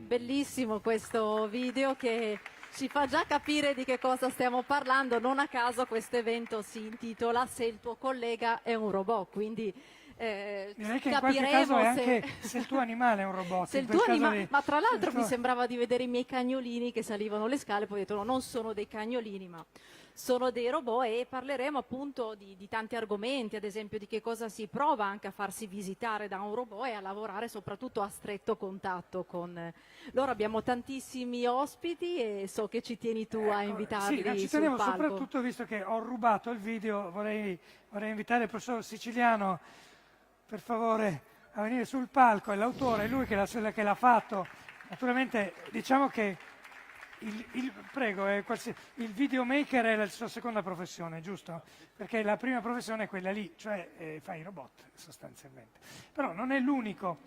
bellissimo questo video che ci fa già capire di che cosa stiamo parlando. Non a caso questo evento si intitola Se il tuo collega è un robot, quindi direi che in qualche caso è anche se il tuo animale è un robot. se in il quel tuo caso anima- lì. Ma tra l'altro mi tuo- sembrava di vedere i miei cagnolini che salivano le scale, poi ho detto no, non sono dei cagnolini, ma sono dei robot, e parleremo appunto di tanti argomenti, ad esempio di che cosa si prova anche a farsi visitare da un robot e a lavorare soprattutto a stretto contatto con loro. Abbiamo tantissimi ospiti e so che ci tieni tu a Sì, invitarli ci sul tenevo palco. soprattutto, visto che ho rubato il video, vorrei invitare il professor Siciliano, per favore, a venire sul palco. È l'autore, è lui che l'ha fatto. Naturalmente, diciamo che prego, il videomaker è la sua seconda professione, giusto? Perché la prima professione è quella lì, cioè fa i robot sostanzialmente. Però non è l'unico,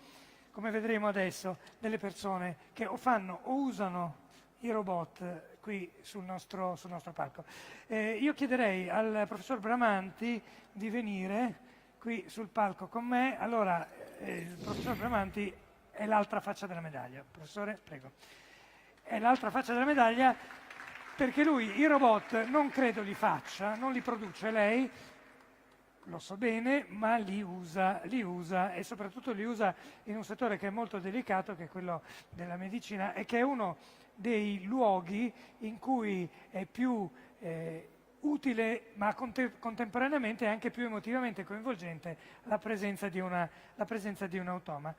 come vedremo adesso, delle persone che o fanno o usano i robot qui sul nostro palco. Io chiederei al professor Bramanti di venire qui sul palco con me. Allora, il professor Bramanti è l'altra faccia della medaglia. Professore, prego. È l'altra faccia della medaglia perché lui i robot non credo li faccia, non li produce lei, lo so bene, ma li usa e soprattutto li usa in un settore che è molto delicato, che è quello della medicina, e che è uno dei luoghi in cui è più utile, ma contemporaneamente anche più emotivamente coinvolgente la presenza di un automa.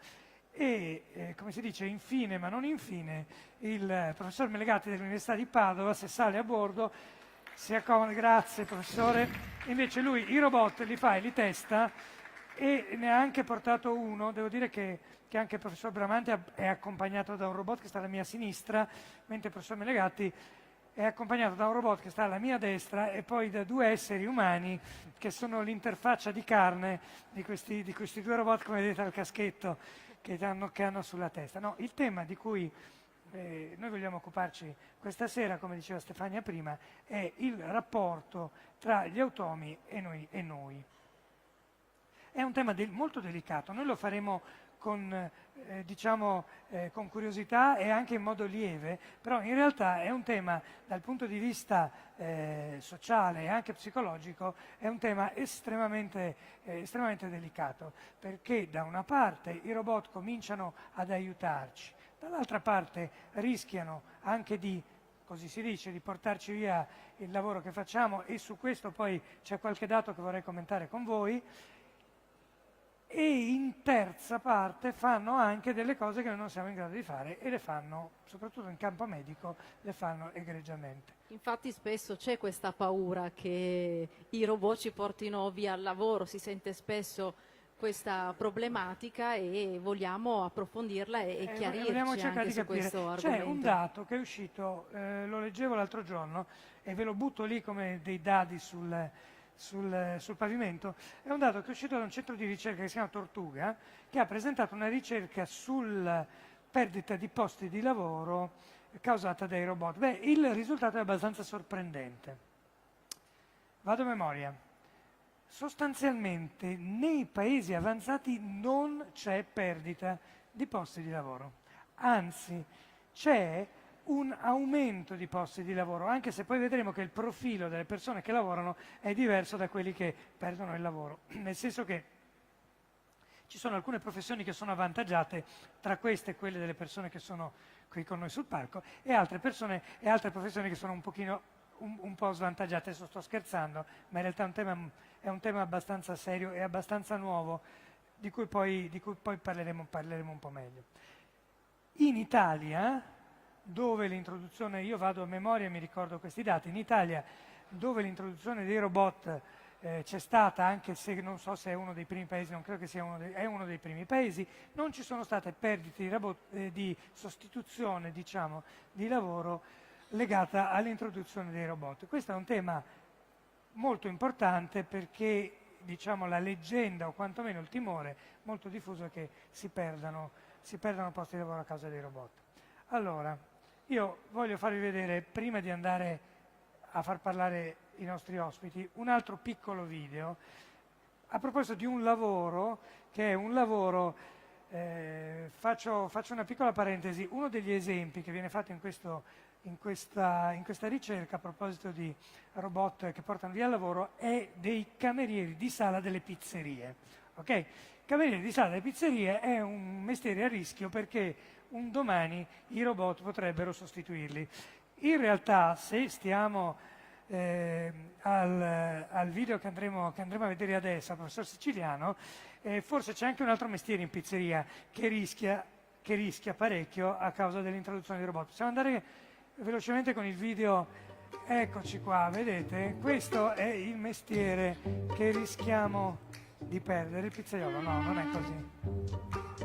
E, come si dice, infine, ma non infine, il professor Melegatti dell'Università di Padova, se sale a bordo, si accomoda, grazie professore, invece lui i robot li fa e li testa, e ne ha anche portato uno. Devo dire che anche il professor Bramanti è accompagnato da un robot che sta alla mia sinistra, mentre il professor Melegatti è accompagnato da un robot che sta alla mia destra e poi da due esseri umani che sono l'interfaccia di carne di questi due robot, come vedete al caschetto che hanno sulla testa. No, il tema di cui noi vogliamo occuparci questa sera, come diceva Stefania prima, è il rapporto tra gli automi e noi. È un tema molto delicato, noi lo faremo con curiosità e anche in modo lieve, però in realtà è un tema dal punto di vista sociale e anche psicologico, è un tema estremamente delicato, perché da una parte i robot cominciano ad aiutarci, dall'altra parte rischiano anche di, così si dice, di portarci via il lavoro che facciamo, e su questo poi c'è qualche dato che vorrei commentare con voi. E in terza parte fanno anche delle cose che noi non siamo in grado di fare, e le fanno, soprattutto in campo medico, le fanno egregiamente. Infatti spesso c'è questa paura che i robot ci portino via il lavoro, si sente spesso questa problematica e vogliamo approfondirla e chiarirci Vogliamo cercare anche di su capire. questo C'è argomento. un dato che è uscito, lo leggevo l'altro giorno e ve lo butto lì come dei dadi sul pavimento. È un dato che è uscito da un centro di ricerca che si chiama Tortuga, che ha presentato una ricerca sulla perdita di posti di lavoro causata dai robot. Beh, il risultato è abbastanza sorprendente. Vado a memoria. Sostanzialmente nei paesi avanzati non c'è perdita di posti di lavoro, anzi c'è un aumento di posti di lavoro, anche se poi vedremo che il profilo delle persone che lavorano è diverso da quelli che perdono il lavoro, nel senso che ci sono alcune professioni che sono avvantaggiate, tra queste quelle delle persone che sono qui con noi sul palco, e altre professioni che sono un po' svantaggiate. Adesso sto scherzando, ma in realtà è un tema abbastanza serio e abbastanza nuovo, di cui poi parleremo un po' meglio. In Italia, dove l'introduzione, io vado a memoria e mi ricordo questi dati, in Italia dove l'introduzione dei robot c'è stata, anche se non so se è uno dei primi paesi, non credo che sia è uno dei primi paesi, non ci sono state perdite di sostituzione, diciamo, di lavoro legata all'introduzione dei robot. Questo è un tema molto importante perché, diciamo, la leggenda, o quantomeno il timore molto diffuso, è che si perdano posti di lavoro a causa dei robot. Allora, io voglio farvi vedere, prima di andare a far parlare i nostri ospiti, un altro piccolo video a proposito di un lavoro che è un lavoro faccio una piccola parentesi. Uno degli esempi che viene fatto in questa ricerca a proposito di robot che portano via il lavoro è dei camerieri di sala delle pizzerie. Ok? Camerieri di sala delle pizzerie è un mestiere a rischio perché un domani i robot potrebbero sostituirli. In realtà, se stiamo al video che andremo a vedere adesso, al professor Siciliano, forse c'è anche un altro mestiere in pizzeria che rischia parecchio a causa dell'introduzione di robot. Possiamo andare velocemente con il video? Eccoci qua, vedete? Questo è il mestiere che rischiamo di perdere, il pizzaiolo. No, non è così.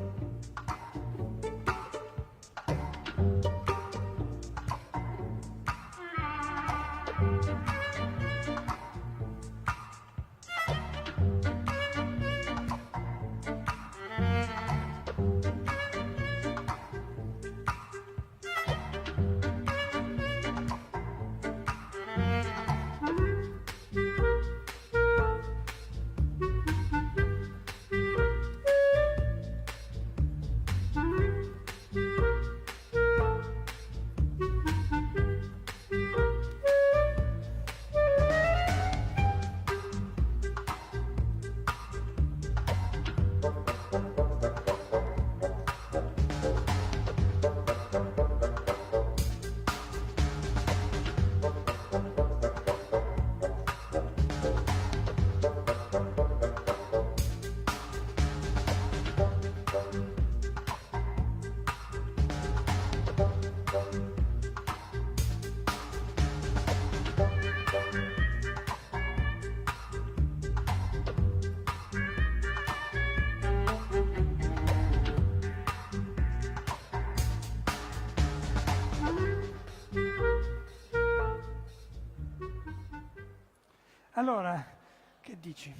Allora, che dici?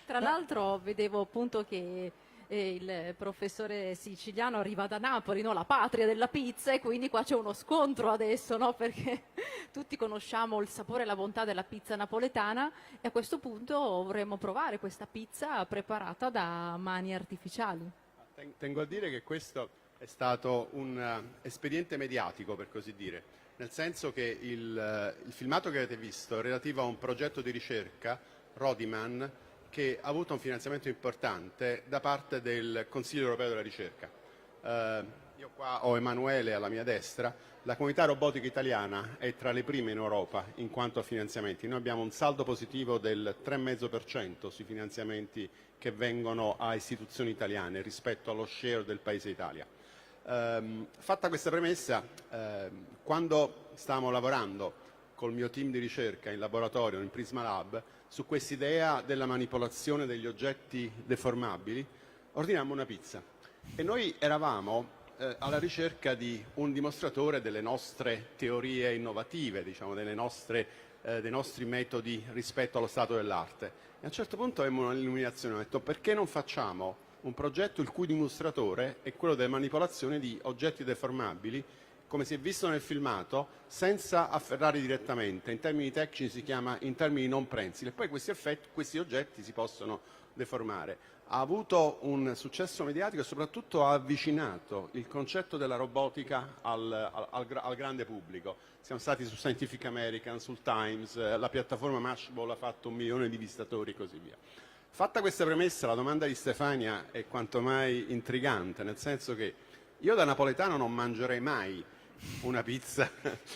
Tra l'altro vedevo appunto che il professore Siciliano arriva da Napoli, no? La patria della pizza, e quindi qua c'è uno scontro adesso, no? Perché tutti conosciamo il sapore e la bontà della pizza napoletana e a questo punto vorremmo provare questa pizza preparata da mani artificiali. Tengo a dire che questo è stato un espediente mediatico, per così dire, nel senso che il filmato che avete visto è relativo a un progetto di ricerca, Rodiman, che ha avuto un finanziamento importante da parte del Consiglio europeo della ricerca. Io qua ho Emanuele alla mia destra. La comunità robotica italiana è tra le prime in Europa in quanto a finanziamenti. Noi abbiamo un saldo positivo del 3,5% sui finanziamenti che vengono a istituzioni italiane rispetto allo share del Paese Italia. Fatta questa premessa, quando stavamo lavorando col mio team di ricerca in laboratorio, in Prisma Lab, su quest'idea della manipolazione degli oggetti deformabili, ordinammo una pizza. E noi eravamo alla ricerca di un dimostratore delle nostre teorie innovative, diciamo, dei nostri metodi rispetto allo stato dell'arte. E a un certo punto avevamo un'illuminazione, ho detto: perché non facciamo un progetto il cui dimostratore è quello della manipolazione di oggetti deformabili, come si è visto nel filmato, senza afferrare direttamente. In termini tecnici si chiama in termini non prensili. E poi questi oggetti si possono deformare. Ha avuto un successo mediatico e soprattutto ha avvicinato il concetto della robotica al grande pubblico. Siamo stati su Scientific American, sul Times, la piattaforma Mashable ha fatto 1 milione di visitatori e così via. Fatta questa premessa, la domanda di Stefania è quanto mai intrigante, nel senso che io da napoletano non mangerei mai una pizza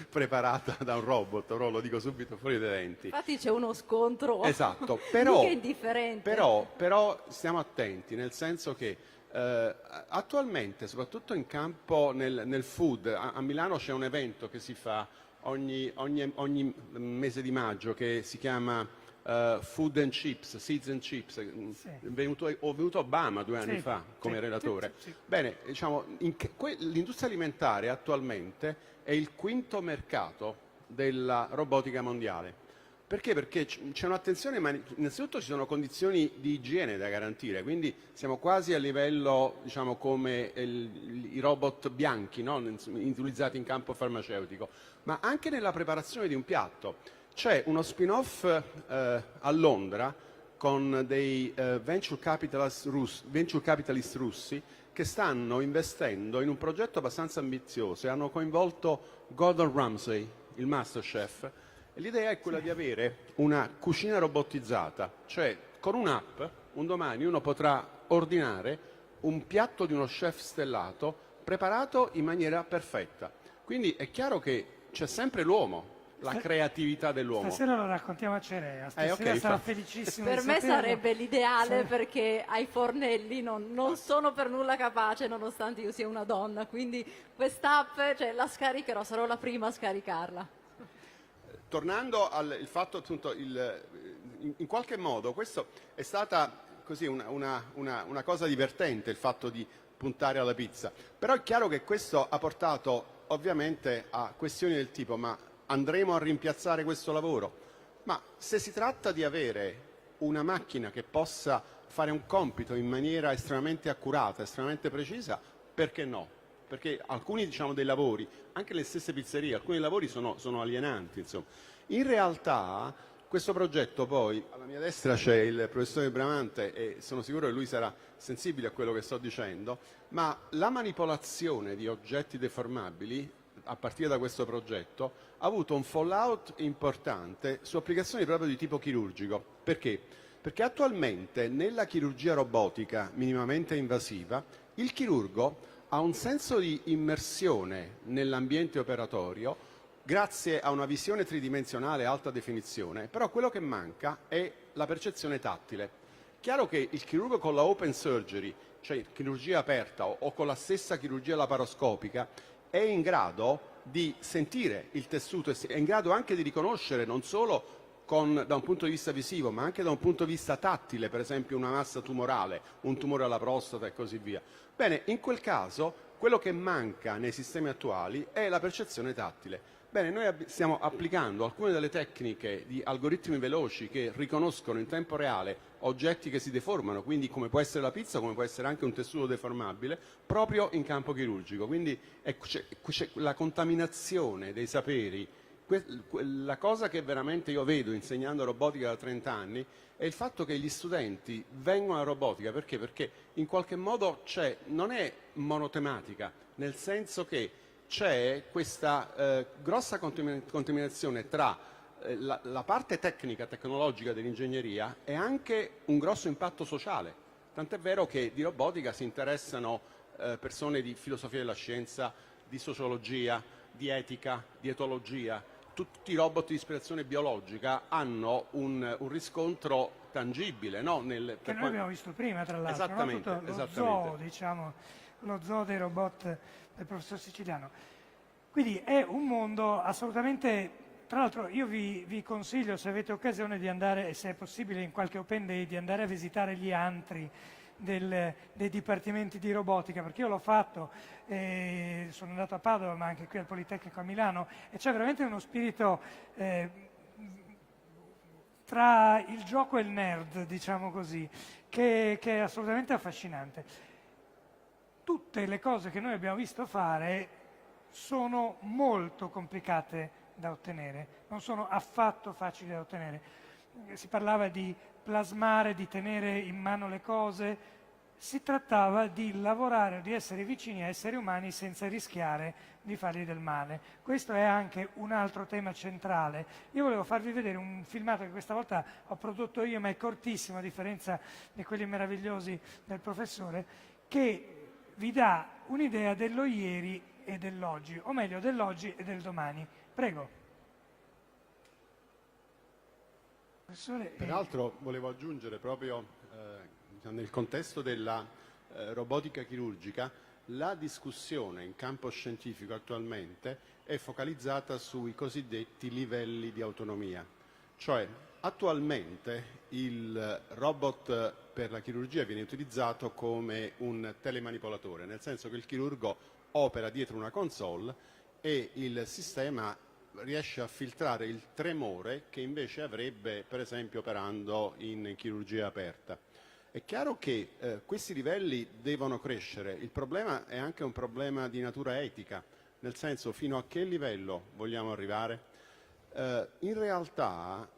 preparata da un robot, però lo dico subito fuori dai denti. Infatti c'è uno scontro. Esatto, però, mica indifferente. però stiamo attenti, nel senso che attualmente, soprattutto in campo nel food, a Milano c'è un evento che si fa ogni mese di maggio che si chiama Food and Chips, Seeds and Chips. Sì. Ho venuto Obama 2 anni fa come relatore. Sì. Bene, diciamo, l'industria alimentare attualmente è il quinto mercato della robotica mondiale. Perché? Perché c'è un'attenzione, ma innanzitutto ci sono condizioni di igiene da garantire, quindi siamo quasi a livello, diciamo, come i robot bianchi, no? Utilizzati in campo farmaceutico, ma anche nella preparazione di un piatto. C'è uno spin-off a Londra con dei venture capitalist russi che stanno investendo in un progetto abbastanza ambizioso e hanno coinvolto Gordon Ramsay, il MasterChef. E l'idea è quella di avere una cucina robotizzata, cioè con un'app un domani uno potrà ordinare un piatto di uno chef stellato preparato in maniera perfetta. Quindi è chiaro che c'è sempre l'uomo, la creatività dell'uomo. Stasera lo raccontiamo a Cerea, stasera ok, sarà felicissimo Per di me saperlo. sarebbe l'ideale, Sì. perché ai fornelli non sono per nulla capace, nonostante io sia una donna, quindi quest'app, cioè, la scaricherò, sarò la prima a scaricarla. Tornando al fatto, appunto, in qualche modo questo è stata così una cosa divertente, il fatto di puntare alla pizza. Però è chiaro che questo ha portato ovviamente a questioni del tipo: ma andremo a rimpiazzare questo lavoro? Ma se si tratta di avere una macchina che possa fare un compito in maniera estremamente accurata, estremamente precisa, perché no? Perché alcuni, diciamo, dei lavori, anche le stesse pizzerie, alcuni lavori sono alienanti, insomma. In realtà questo progetto poi, alla mia destra c'è il professore Bramante e sono sicuro che lui sarà sensibile a quello che sto dicendo, ma la manipolazione di oggetti deformabili a partire da questo progetto ha avuto un fallout importante su applicazioni proprio di tipo chirurgico. Perché? Perché attualmente nella chirurgia robotica minimamente invasiva il chirurgo ha un senso di immersione nell'ambiente operatorio grazie a una visione tridimensionale alta definizione, però quello che manca è la percezione tattile. Chiaro che il chirurgo con la open surgery, cioè chirurgia aperta o con la stessa chirurgia laparoscopica, è in grado di sentire il tessuto, è in grado anche di riconoscere non solo da un punto di vista visivo, ma anche da un punto di vista tattile, per esempio una massa tumorale, un tumore alla prostata e così via. Bene, in quel caso quello che manca nei sistemi attuali è la percezione tattile. Bene, noi stiamo applicando alcune delle tecniche di algoritmi veloci che riconoscono in tempo reale oggetti che si deformano, quindi come può essere la pizza, come può essere anche un tessuto deformabile, proprio in campo chirurgico. Quindi c'è la contaminazione dei saperi. La cosa che veramente io vedo insegnando robotica da 30 anni è il fatto che gli studenti vengono alla robotica perché? Perché in qualche modo non è monotematica, nel senso che c'è questa grossa contaminazione tra la parte tecnica, tecnologica dell'ingegneria e anche un grosso impatto sociale. Tant'è vero che di robotica si interessano persone di filosofia della scienza, di sociologia, di etica, di etologia. Tutti i robot di ispirazione biologica hanno un riscontro tangibile, no? Che noi abbiamo visto prima, tra l'altro, Esattamente, no? Tutto lo zoo, diciamo, lo zoo dei robot del professor Siciliano. Quindi è un mondo assolutamente... Tra l'altro io vi consiglio, se avete occasione, di andare, e se è possibile in qualche open day, di andare a visitare gli antri dei dipartimenti di robotica, perché io l'ho fatto, sono andato a Padova ma anche qui al Politecnico a Milano, e c'è veramente uno spirito tra il gioco e il nerd, diciamo così, che è assolutamente affascinante. Tutte le cose che noi abbiamo visto fare sono molto complicate da ottenere, non sono affatto facili da ottenere. Si parlava di plasmare, di tenere in mano le cose, si trattava di lavorare o di essere vicini a esseri umani senza rischiare di fargli del male. Questo è anche un altro tema centrale. Io volevo farvi vedere un filmato che questa volta ho prodotto io, ma è cortissimo a differenza di quelli meravigliosi del professore, che vi dà un'idea dello ieri e dell'oggi, o meglio dell'oggi e del domani. Prego. Professore, Peraltro volevo aggiungere proprio nel contesto della robotica chirurgica, la discussione in campo scientifico attualmente è focalizzata sui cosiddetti livelli di autonomia. Cioè, attualmente il robot per la chirurgia viene utilizzato come un telemanipolatore, nel senso che il chirurgo opera dietro una console e il sistema riesce a filtrare il tremore che invece avrebbe, per esempio, operando in chirurgia aperta. È chiaro che questi livelli devono crescere, il problema è anche un problema di natura etica, nel senso fino a che livello vogliamo arrivare. In realtà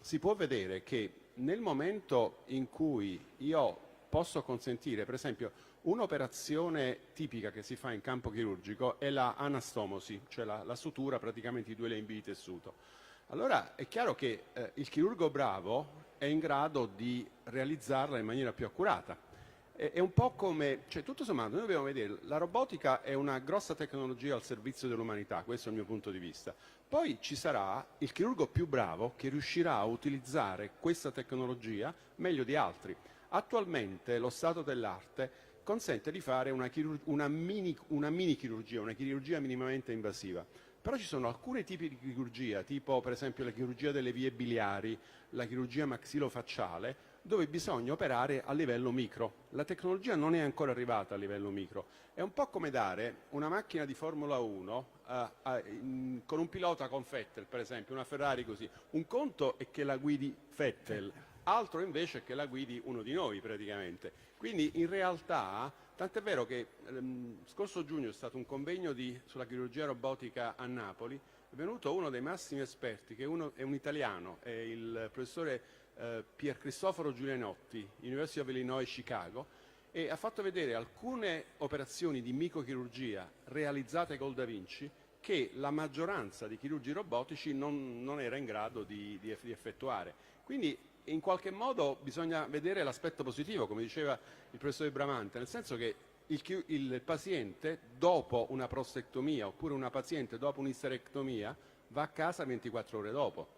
si può vedere che nel momento in cui io posso consentire, per esempio, un'operazione tipica che si fa in campo chirurgico è la anastomosi, cioè la sutura praticamente di 2 lembi di tessuto. Allora è chiaro che il chirurgo bravo è in grado di realizzarla in maniera più accurata. È un po' come, cioè tutto sommato, noi dobbiamo vedere, la robotica è una grossa tecnologia al servizio dell'umanità, questo è il mio punto di vista. Poi ci sarà il chirurgo più bravo che riuscirà a utilizzare questa tecnologia meglio di altri. Attualmente lo stato dell'arte consente di fare una mini chirurgia, una chirurgia minimamente invasiva. Però ci sono alcuni tipi di chirurgia, tipo per esempio la chirurgia delle vie biliari, la chirurgia maxillofacciale, dove bisogna operare a livello micro. La tecnologia non è ancora arrivata a livello micro. È un po' come dare una macchina di Formula 1 con un pilota con Vettel, per esempio, una Ferrari così. Un conto è che la guidi Vettel, altro invece è che la guidi uno di noi praticamente. Quindi in realtà, tant'è vero che scorso giugno è stato un convegno sulla chirurgia robotica a Napoli, è venuto uno dei massimi esperti, che è un italiano, è il professore Pier Cristoforo Giulianotti, University of Illinois Chicago, e ha fatto vedere alcune operazioni di microchirurgia realizzate col Da Vinci che la maggioranza di chirurgi robotici non era in grado di effettuare. Quindi in qualche modo bisogna vedere l'aspetto positivo, come diceva il professore Bramante, nel senso che il paziente dopo una prostectomia oppure una paziente dopo un'isterectomia va a casa 24 ore dopo.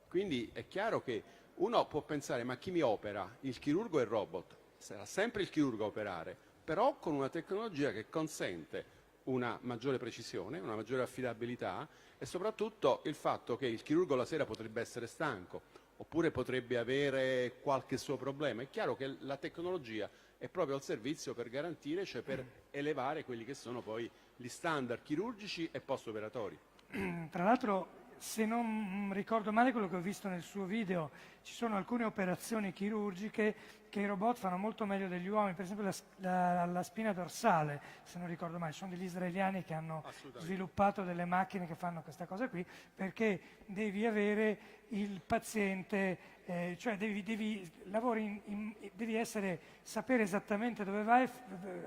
Quindi è chiaro che uno può pensare, ma chi mi opera? Il chirurgo e il robot? Sarà sempre il chirurgo a operare, però con una tecnologia che consente una maggiore precisione, una maggiore affidabilità e soprattutto il fatto che il chirurgo la sera potrebbe essere stanco oppure potrebbe avere qualche suo problema. È chiaro che la tecnologia è proprio al servizio per garantire, cioè per elevare quelli che sono poi gli standard chirurgici e post-operatori. Tra l'altro, se non ricordo male quello che ho visto nel suo video, ci sono alcune operazioni chirurgiche che i robot fanno molto meglio degli uomini, per esempio la spina dorsale, se non ricordo male, sono degli israeliani che hanno sviluppato delle macchine che fanno questa cosa qui, perché devi avere il paziente, cioè devi sapere esattamente dove vai,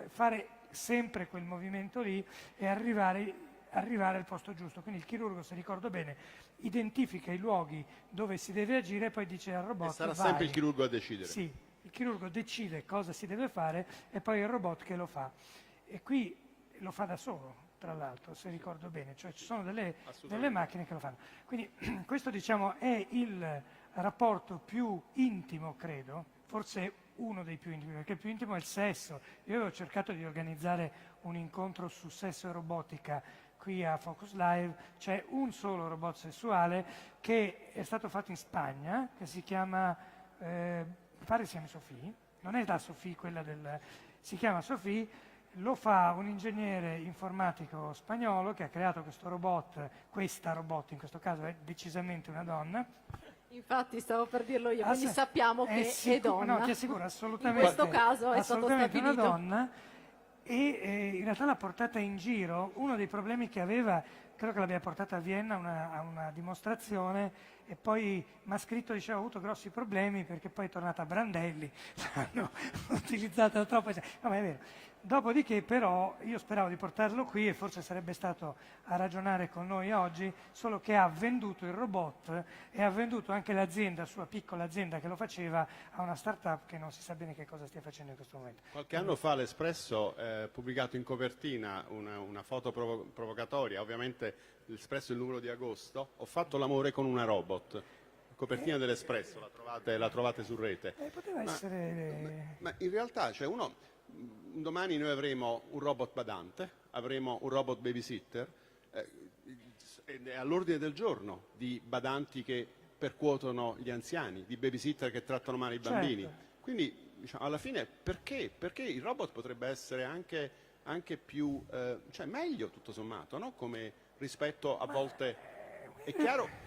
fare sempre quel movimento lì e arrivare al posto giusto. Quindi il chirurgo, se ricordo bene, identifica i luoghi dove si deve agire e poi dice al robot: e sarà vai. sempre il chirurgo a decidere. Sì, il chirurgo decide cosa si deve fare e poi è il robot che lo fa. E qui lo fa da solo, tra l'altro, se ricordo bene, cioè ci sono delle macchine che lo fanno. Quindi questo, diciamo, è il rapporto più intimo, credo, forse uno dei più intimi, perché il più intimo è il sesso. Io avevo cercato di organizzare un incontro su sesso e robotica qui a Focus Live. C'è un solo robot sessuale che è stato fatto in Spagna, che si chiama, pare si chiami Sophie, non è la Sophie quella si chiama Sophie, lo fa un ingegnere informatico spagnolo che ha creato questo robot, questa robot in questo caso è decisamente una donna. Infatti stavo per dirlo io, quindi sappiamo che è donna. No, ti assicuro, assolutamente. In questo caso è stato assolutamente stabilito. una donna. E in realtà l'ha portata in giro. Uno dei problemi che aveva, credo che l'abbia portata a Vienna a una dimostrazione, e poi mi ha scritto, diceva, ho avuto grossi problemi perché poi è tornata a Brandelli, l'hanno utilizzata troppo. No, ma è vero. Dopodiché però io speravo di portarlo qui e forse sarebbe stato a ragionare con noi oggi, solo che ha venduto il robot e ha venduto anche l'azienda, sua piccola azienda che lo faceva, a una startup che non si sa bene che cosa stia facendo in questo momento. Qualche anno fa l'Espresso ha pubblicato in copertina una foto provocatoria, ovviamente l'Espresso è il numero di agosto, ho fatto l'amore con una robot. Copertina dell'Espresso, la trovate su rete. Poteva essere... Ma in realtà, cioè domani noi avremo un robot badante, avremo un robot babysitter, è all'ordine del giorno di badanti che percuotono gli anziani, di babysitter che trattano male i bambini. Certo. Quindi, diciamo, alla fine, perché? Perché il robot potrebbe essere anche più, cioè meglio tutto sommato, no? Come rispetto a volte... È chiaro...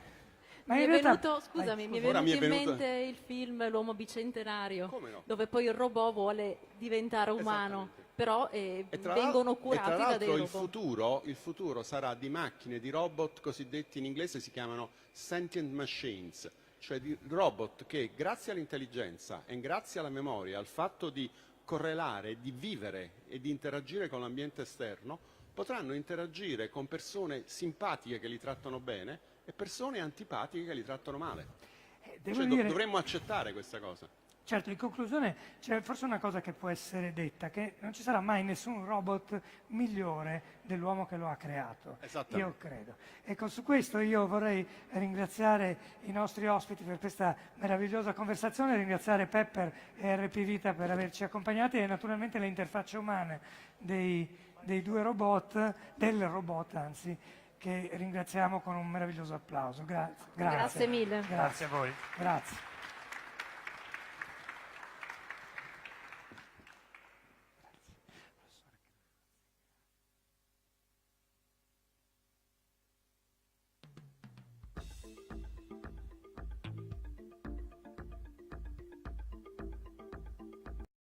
Ma Mi in è realtà- venuto, scusami, mi è Ora venuto mi è in venuto- mente il film L'uomo bicentenario, Come no? dove poi il robot vuole diventare umano, Esattamente. però vengono curati tra da l'altro dei il robot. futuro sarà di macchine, di robot cosiddetti, in inglese si chiamano sentient machines, cioè di robot che grazie all'intelligenza e grazie alla memoria, al fatto di correlare, di vivere e di interagire con l'ambiente esterno, potranno interagire con persone simpatiche che li trattano bene e persone antipatiche che li trattano male. Devo Cioè, dire, dovremmo accettare questa cosa. certo, in conclusione c'è forse una cosa che può essere detta, che non ci sarà mai nessun robot migliore dell'uomo che lo ha creato. Esattamente. Io credo. Ecco, su questo io vorrei ringraziare i nostri ospiti per questa meravigliosa conversazione, ringraziare Pepper e RP Vita per averci accompagnati e naturalmente le interfacce umane dei due robot, del robot anzi, che ringraziamo con un meraviglioso applauso. Grazie. Grazie mille. Grazie a voi. Grazie.